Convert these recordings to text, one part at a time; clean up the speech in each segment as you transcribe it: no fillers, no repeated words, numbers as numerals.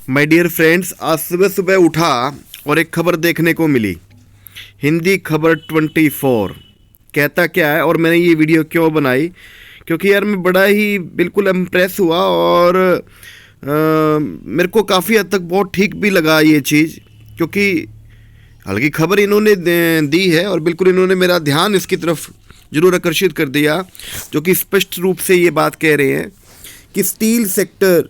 My dear friends, आज सुबह सुबह उठा और एक खबर देखने को मिली। हिंदी खबर 24 कहता क्या है, और मैंने ये वीडियो क्यों बनाई, क्योंकि यार मैं बड़ा ही बिल्कुल इम्प्रेस हुआ और मेरे को काफ़ी हद तक बहुत ठीक भी लगा ये चीज़, क्योंकि हालांकि खबर इन्होंने दी है और बिल्कुल इन्होंने मेरा ध्यान इसकी तरफ ज़रूर आकर्षित कर दिया, जो कि स्पष्ट रूप से ये बात कह रहे हैं कि स्टील सेक्टर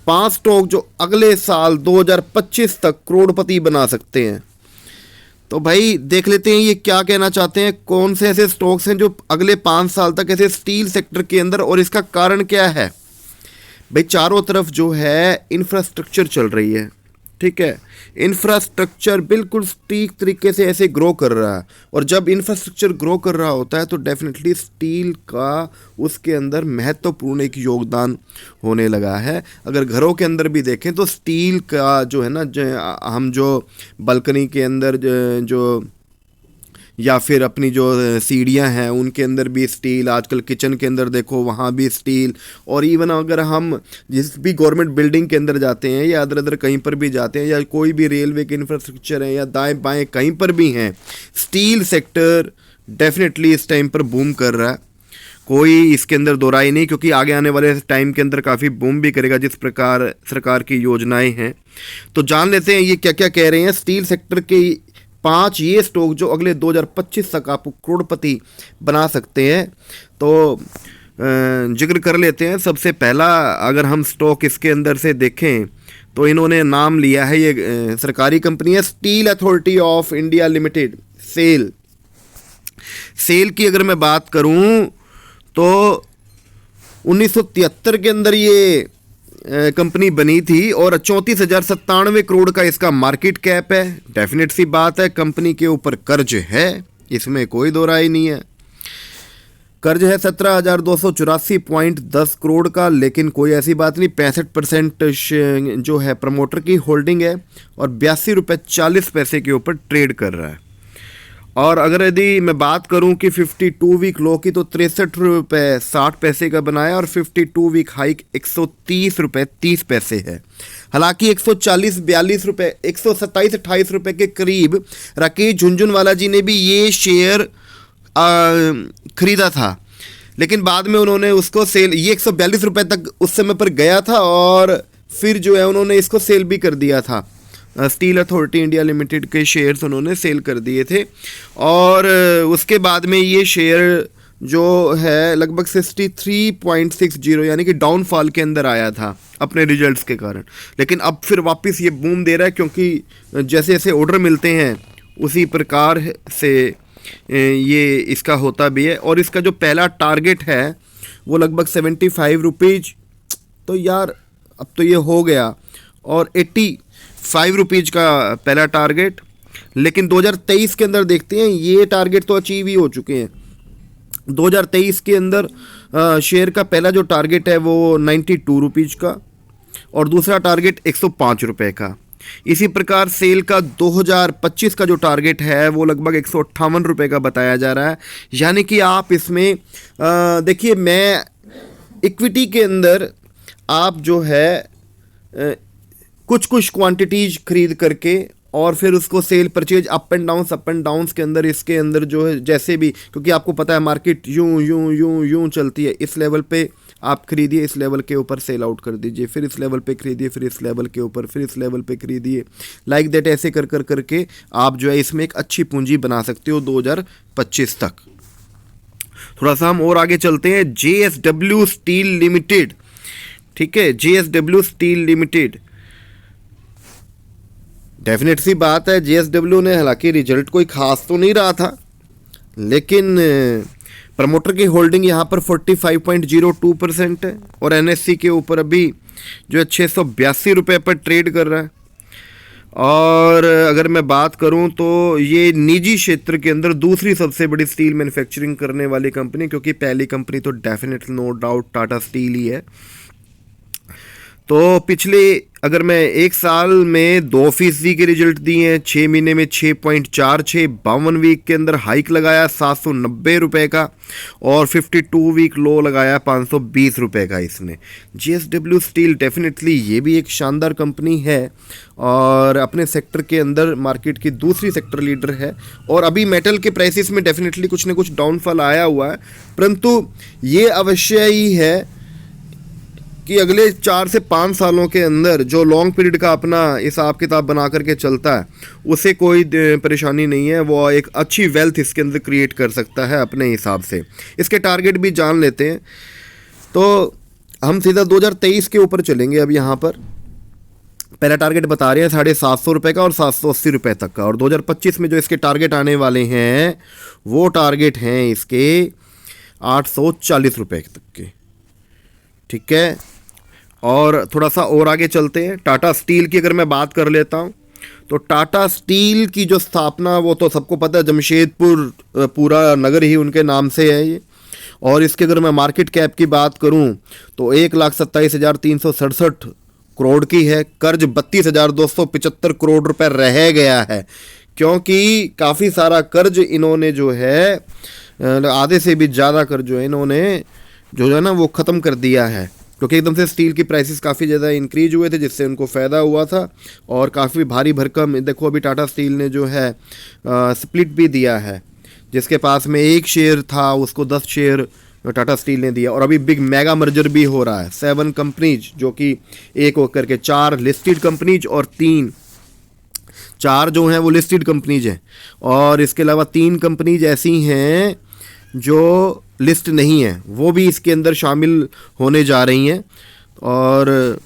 5 स्टॉक जो अगले साल 2025 तक करोड़पति बना सकते हैं। तो भाई देख लेते हैं ये क्या कहना चाहते हैं, कौन से ऐसे स्टॉक्स हैं जो अगले 5 साल तक ऐसे स्टील सेक्टर के अंदर, और इसका कारण क्या है। भाई चारों तरफ जो है इंफ्रास्ट्रक्चर चल रही है, ठीक है। इंफ्रास्ट्रक्चर बिल्कुल ठीक तरीके से ऐसे ग्रो कर रहा है, और जब इंफ्रास्ट्रक्चर ग्रो कर रहा होता है तो डेफिनेटली स्टील का उसके अंदर महत्वपूर्ण एक योगदान होने लगा है। अगर घरों के अंदर भी देखें तो स्टील का जो है ना, हम जो बालकनी के अंदर जो या फिर अपनी जो सीढ़ियाँ हैं उनके अंदर भी स्टील, आजकल किचन के अंदर देखो वहाँ भी स्टील, और इवन अगर हम जिस भी गवर्नमेंट बिल्डिंग के अंदर जाते हैं या अदर कहीं पर भी जाते हैं, या कोई भी रेलवे के इंफ्रास्ट्रक्चर है या दाएं बाएं कहीं पर भी हैं, स्टील सेक्टर डेफिनेटली इस टाइम पर बूम कर रहा है। कोई इसके अंदर दो राय नहीं, क्योंकि आगे आने वाले टाइम के अंदर काफ़ी बूम भी करेगा जिस प्रकार सरकार की योजनाएं हैं। तो जान लेते हैं ये क्या क्या कह रहे हैं। स्टील सेक्टर के 5 ये स्टॉक जो अगले 2025 तक आपको करोड़पति बना सकते हैं, तो जिक्र कर लेते हैं। सबसे पहला अगर हम स्टॉक इसके अंदर से देखें तो इन्होंने नाम लिया है, ये सरकारी कंपनी है स्टील अथॉरिटी ऑफ इंडिया लिमिटेड, सेल। सेल की अगर मैं बात करूं तो 1973 के अंदर ये कंपनी बनी थी और 34,097 करोड़ का इसका मार्केट कैप है। डेफिनेट सी बात है, कंपनी के ऊपर कर्ज है, इसमें कोई दो राय नहीं है। कर्ज है 17,284.10 करोड़ का, लेकिन कोई ऐसी बात नहीं, 65% जो है प्रमोटर की होल्डिंग है और 82.40 के ऊपर ट्रेड कर रहा है। और अगर यदि मैं बात करूं कि 52 वीक लो की, तो 63.60 का बनाया और 52 वीक हाइक 130.30 है। हालांकि 140-42 रुपये, 127-28 रुपये के करीब राकेश झुनझुनवाला जी ने भी ये शेयर खरीदा था, लेकिन बाद में उन्होंने उसको सेल, ये 142 रुपये तक उस समय पर गया था और फिर जो है उन्होंने इसको सेल भी कर दिया था। स्टील अथॉरिटी इंडिया लिमिटेड के शेयर्स उन्होंने सेल कर दिए थे, और उसके बाद में ये शेयर जो है लगभग 63.60 यानी कि डाउनफॉल के अंदर आया था अपने रिजल्ट्स के कारण, लेकिन अब फिर वापस ये बूम दे रहा है, क्योंकि जैसे जैसे ऑर्डर मिलते हैं उसी प्रकार से ये इसका होता भी है। और इसका जो पहला टारगेट है वो लगभग 75 रुपीज़, तो यार अब तो ये हो गया, और 85 रुपीज़ का पहला टारगेट, लेकिन 2023 के अंदर देखते हैं ये टारगेट तो अचीव ही हो चुके हैं। 2023 के अंदर शेयर का पहला जो टारगेट है वो 92 रुपीज़ का और दूसरा टारगेट 105 रुपये का। इसी प्रकार सेल का 2025 का जो टारगेट है वो लगभग 158 रुपये का बताया जा रहा है। यानी कि आप इसमें देखिए, मैं इक्विटी के अंदर आप जो है कुछ क्वांटिटीज खरीद करके और फिर उसको cell purchase up and downs के अंदर, इसके अंदर जो है जैसे भी, क्योंकि आपको पता है मार्केट यूं चलती है, इस लेवल पे आप खरीदिए, इस लेवल के ऊपर सेल आउट कर दीजिए, फिर इस लेवल पे खरीदिए, फिर इस लेवल के ऊपर, फिर इस लेवल पे खरीदिए, लाइक दैट। ऐसे करके आप जो है इसमें एक अच्छी पूंजी बना सकते हो 2025 तक। थोड़ा सा हम और आगे चलते हैं। JSW स्टील लिमिटेड, ठीक है, JSW स्टील लिमिटेड, डेफिनेट सी बात है JSW ने हालांकि रिजल्ट कोई खास तो नहीं रहा था, लेकिन प्रमोटर की होल्डिंग यहाँ पर 45.02% है और NSE के ऊपर अभी जो है 682 रुपये पर ट्रेड कर रहा है। और अगर मैं बात करूं तो ये निजी क्षेत्र के अंदर दूसरी सबसे बड़ी स्टील मैन्युफैक्चरिंग करने वाली कंपनी, क्योंकि पहली कंपनी तो definite no doubt Tata Steel ही है। तो पिछले अगर मैं एक साल में 2% के रिजल्ट दिए हैं, 6 महीने में 6.46, 52 वीक के अंदर हाइक लगाया 790 रुपये का, और 52 वीक लो लगाया 520 रुपये का इसने। JSW स्टील डेफिनेटली ये भी एक शानदार कंपनी है और अपने सेक्टर के अंदर मार्केट की दूसरी सेक्टर लीडर है। और अभी मेटल के प्राइसेस में डेफिनेटली कुछ ना कुछ डाउनफॉल आया हुआ है, परंतु ये अवश्य ही है कि अगले 4 से 5 सालों के अंदर जो लॉन्ग पीरियड का अपना हिसाब किताब बना करके चलता है उसे कोई परेशानी नहीं है, वो एक अच्छी वेल्थ इसके अंदर क्रिएट कर सकता है अपने हिसाब से। इसके टारगेट भी जान लेते हैं, तो हम सीधा 2023 के ऊपर चलेंगे। अब यहाँ पर पहला टारगेट बता रहे हैं 750 रुपये का और 780 रुपये तक का, और 2025 में जो इसके टारगेट आने वाले हैं वो टारगेट हैं इसके 840 रुपये तक के। ठीक है, और थोड़ा सा और आगे चलते हैं। टाटा स्टील की अगर मैं बात कर लेता हूँ तो टाटा स्टील की जो स्थापना वो तो सबको पता है, जमशेदपुर पूरा नगर ही उनके नाम से है ये। और इसके अगर मैं मार्केट कैप की बात करूँ तो 1,27,367 करोड़ की है। कर्ज 32,275 करोड़ रुपए रह गया है, क्योंकि काफ़ी सारा कर्ज इन्होंने जो है, आधे से भी ज़्यादा कर्ज जो है इन्होंने जो है ना वो ख़त्म कर दिया है, क्योंकि एकदम से स्टील की प्राइसेस काफ़ी ज़्यादा इंक्रीज हुए थे जिससे उनको फ़ायदा हुआ था। और काफ़ी भारी भरकम देखो अभी टाटा स्टील ने जो है स्प्लिट भी दिया है, जिसके पास में 1 शेयर था उसको 10 शेयर टाटा स्टील ने दिया। और अभी बिग मेगा मर्जर भी हो रहा है, 7 कंपनीज जो कि एक होकर के 4 लिस्टेड कंपनीज और 4 जो हैं वो लिस्टेड कंपनीज हैं, और इसके अलावा 3 कंपनीज ऐसी हैं जो लिस्ट नहीं है, वो भी इसके अंदर शामिल होने जा रही हैं। और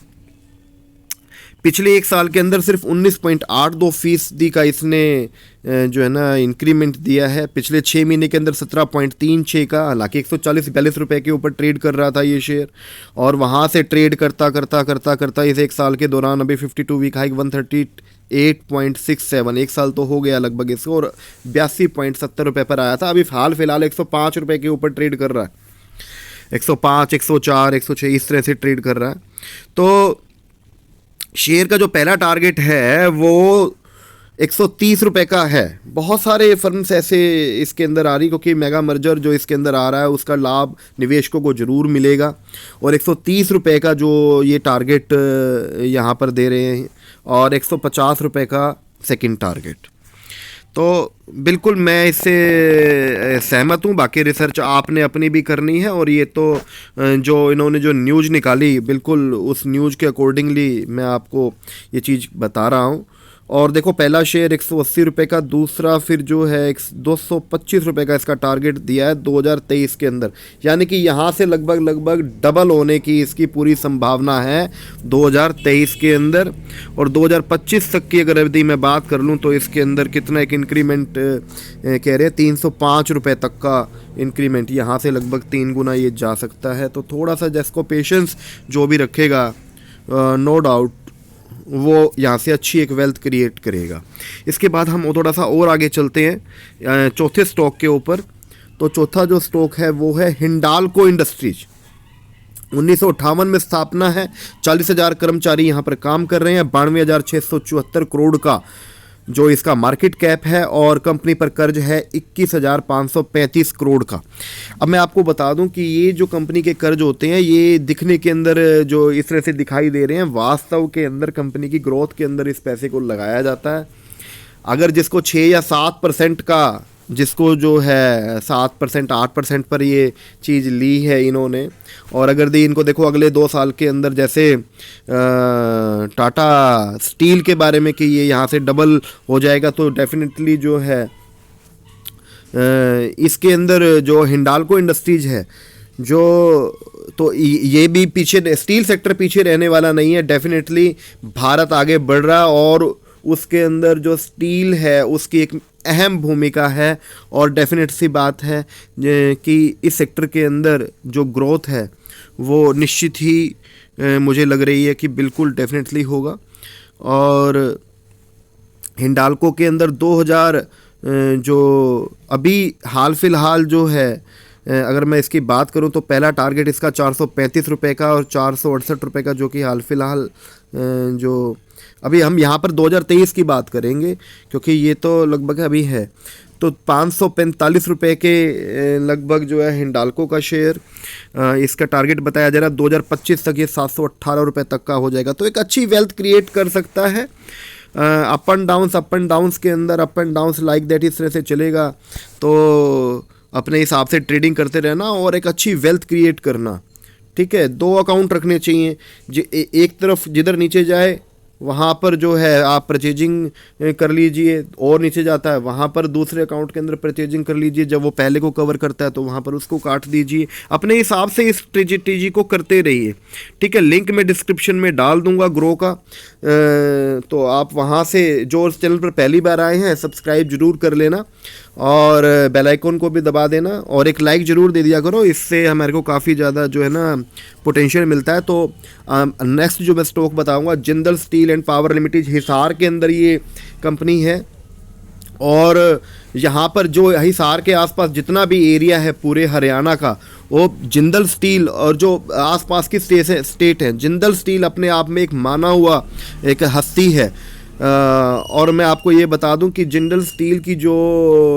पिछले 1 साल के अंदर सिर्फ 19.82% का इसने जो है ना इंक्रीमेंट दिया है। पिछले 6 महीने के अंदर 17.36 का, हालांकि 140-42 रुपये के ऊपर ट्रेड कर रहा था ये शेयर, और वहाँ से ट्रेड करता इस 1 साल के दौरान अभी 52 वीक हाइक 138.67, 1 साल तो हो गया लगभग इसको, और 82.70 रुपये पर आया था। अभी हाल फिलहाल 105 रुपये के ऊपर ट्रेड कर रहा है, 105, 104, 106 इस तरह से ट्रेड कर रहा है। तो शेयर का जो पहला टारगेट है वो 130 रुपये का है। बहुत सारे फर्म्स ऐसे इसके अंदर आ रही, क्योंकि मेगा मर्जर जो इसके अंदर आ रहा है उसका लाभ निवेशकों को ज़रूर मिलेगा। और 130 रुपये का जो ये टारगेट यहाँ पर दे रहे हैं, और 150 रुपये का सेकंड टारगेट। तो बिल्कुल मैं इससे सहमत हूँ। बाकी रिसर्च आपने अपनी भी करनी है, और ये तो जो इन्होंने जो न्यूज़ निकाली बिल्कुल उस न्यूज़ के अकॉर्डिंगली मैं आपको ये चीज़ बता रहा हूँ। और देखो पहला शेयर 180 रुपये का, दूसरा फिर जो है 225 रुपये का इसका टारगेट दिया है 2023 के अंदर, यानी कि यहाँ से लगभग डबल होने की इसकी पूरी संभावना है 2023 के अंदर। और 2025 तक की अगर यदि मैं बात कर लूँ तो इसके अंदर कितना एक इंक्रीमेंट कह रहे हैं 305 रुपये तक का इंक्रीमेंट, यहाँ से लगभग 3 गुना ये जा सकता है। तो थोड़ा सा जिसको पेशेंस जो भी रखेगा नो डाउट वो यहाँ से अच्छी एक वेल्थ क्रिएट करेगा। इसके बाद हम थोड़ा सा और आगे चलते हैं चौथे स्टॉक के ऊपर। तो चौथा जो स्टॉक है वो है हिंडाल्को इंडस्ट्रीज। 1958 में स्थापना है, 40,000 कर्मचारी यहाँ पर काम कर रहे हैं, 92,674 करोड़ का जो इसका मार्केट कैप है, और कंपनी पर कर्ज है 21,535 करोड़ का। अब मैं आपको बता दूं कि ये जो कंपनी के कर्ज होते हैं ये दिखने के अंदर जो इस तरह से दिखाई दे रहे हैं, वास्तव के अंदर कंपनी की ग्रोथ के अंदर इस पैसे को लगाया जाता है। अगर जिसको 6 या 7% का, जिसको जो है 7%, 8% पर ये चीज़ ली है इन्होंने, और अगर इनको देखो अगले 2 साल के अंदर जैसे टाटा स्टील के बारे में कि ये यहाँ से डबल हो जाएगा, तो डेफिनेटली जो है इसके अंदर जो हिंडाल्को इंडस्ट्रीज है जो, तो ये भी पीछे, स्टील सेक्टर पीछे रहने वाला नहीं है। डेफिनेटली भारत आगे बढ़ रहा है, और उसके अंदर जो स्टील है उसकी एक अहम भूमिका है। और डेफिनेट सी बात है कि इस सेक्टर के अंदर जो ग्रोथ है वो निश्चित ही मुझे लग रही है कि बिल्कुल डेफिनेटली होगा। और हिंडाल्को के अंदर 2000 जो अभी हाल फिलहाल जो है, अगर मैं इसकी बात करूं तो पहला टारगेट इसका 435 रुपये का और 468 रुपये का जो कि हाल फिलहाल जो अभी हम यहाँ पर 2023 की बात करेंगे क्योंकि ये तो लगभग अभी है, तो 545 रुपये के लगभग जो है हिंडाल्को का शेयर, इसका टारगेट बताया जा रहा है 2025 तक ये 718 रुपये तक का हो जाएगा। तो एक अच्छी वेल्थ क्रिएट कर सकता है। अप एंड डाउन्स के अंदर up and downs like that इस तरह से चलेगा, तो अपने हिसाब से ट्रेडिंग करते रहना और एक अच्छी वेल्थ क्रिएट करना। ठीक है, 2 अकाउंट रखने चाहिए, एक तरफ जिधर नीचे जाए वहाँ पर जो है आप परचेजिंग कर लीजिए, और नीचे जाता है वहाँ पर दूसरे अकाउंट के अंदर परचेजिंग कर लीजिए, जब वो पहले को कवर करता है तो वहाँ पर उसको काट दीजिए। अपने हिसाब से इस स्ट्रेटेजी को करते रहिए। ठीक है, लिंक मैं डिस्क्रिप्शन में डाल दूंगा ग्रो का, तो आप वहाँ से, जो इस चैनल पर पहली बार आए हैं सब्सक्राइब जरूर कर लेना और बेल आइकन को भी दबा देना और एक लाइक ज़रूर दे दिया करो, इससे हमारे को काफ़ी ज़्यादा जो है ना पोटेंशियल मिलता है। तो नेक्स्ट जो मैं स्टॉक बताऊंगा, Jindal steel and power limited, Hisar के अंदर ये कंपनी है और यहाँ पर जो हिसार के आसपास जितना भी एरिया है पूरे हरियाणा का, वो जिंदल स्टील और जो आसपास की स्टेट है, जिंदल स्टील अपने आप में एक माना हुआ एक हस्ती है। और मैं आपको ये बता दूं कि जिंदल स्टील की जो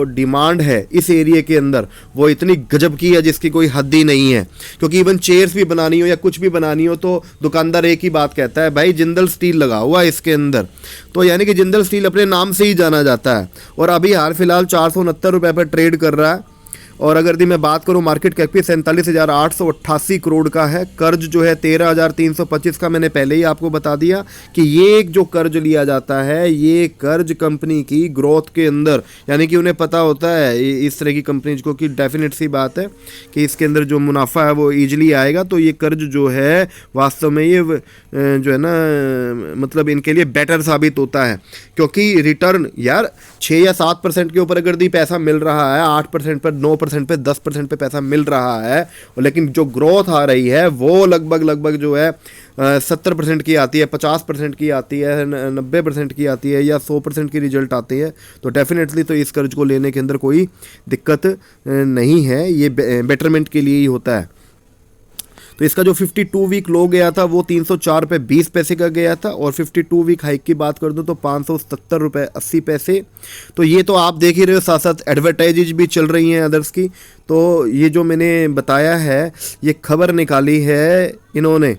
डिमांड है इस एरिया के अंदर वो इतनी गजब की है जिसकी कोई हद ही नहीं है, क्योंकि इवन चेयर्स भी बनानी हो या कुछ भी बनानी हो तो दुकानदार एक ही बात कहता है, भाई जिंदल स्टील लगा हुआ है इसके अंदर। तो यानी कि जिंदल स्टील अपने नाम से ही जाना जाता है और अभी हाल फिलहाल 469 रुपये पर ट्रेड कर रहा है। और अगर मैं बात करूं मार्केट कैप की 47,888 करोड़ का है। कर्ज जो है 13,325 का मैंने पहले ही आपको बता दिया कि ये जो कर्ज लिया जाता है ये कर्ज कंपनी की ग्रोथ के अंदर, यानी कि उन्हें पता होता है इस तरह की कंपनीज को कि डेफिनेट सी बात है कि इसके अंदर जो मुनाफा है वो ईजिली आएगा, तो ये कर्ज जो है वास्तव में ये जो है ना मतलब इनके लिए बेटर साबित होता है, क्योंकि रिटर्न यार 6 या 7% के ऊपर अगर दी पैसा मिल रहा है, 8% पर, 9% पे, 10% पे पैसा मिल रहा है, लेकिन जो ग्रोथ आ रही है वो लगभग जो है 70% की आती है, 50% की आती है, 90% की आती है या 100% की रिजल्ट आती है, तो डेफिनेटली तो इस कर्ज को लेने के अंदर कोई दिक्कत नहीं है, ये बेटरमेंट के लिए ही होता है। तो इसका जो 52 वीक लो गया था वो 304 रुपये 20 पैसे का गया था और 52 वीक हाइक की बात कर दूं तो 577 रुपये 80 पैसे। तो ये तो आप देख ही रहे हो, साथ साथ एडवर्टाइज भी चल रही हैं अदर्स की। तो ये जो मैंने बताया है ये खबर निकाली है इन्होंने,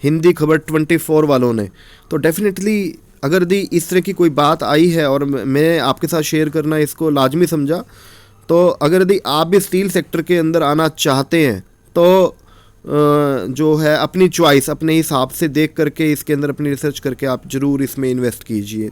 हिंदी खबर 24 वालों ने। तो डेफिनेटली अगर दी इस तरह की कोई बात आई है और मैं आपके साथ शेयर करना इसको लाजमी समझा, तो अगर दी आप भी स्टील सेक्टर के अंदर आना चाहते हैं तो जो है अपनी चॉइस अपने हिसाब से देख करके इसके अंदर अपनी रिसर्च करके आप ज़रूर इसमें इन्वेस्ट कीजिए।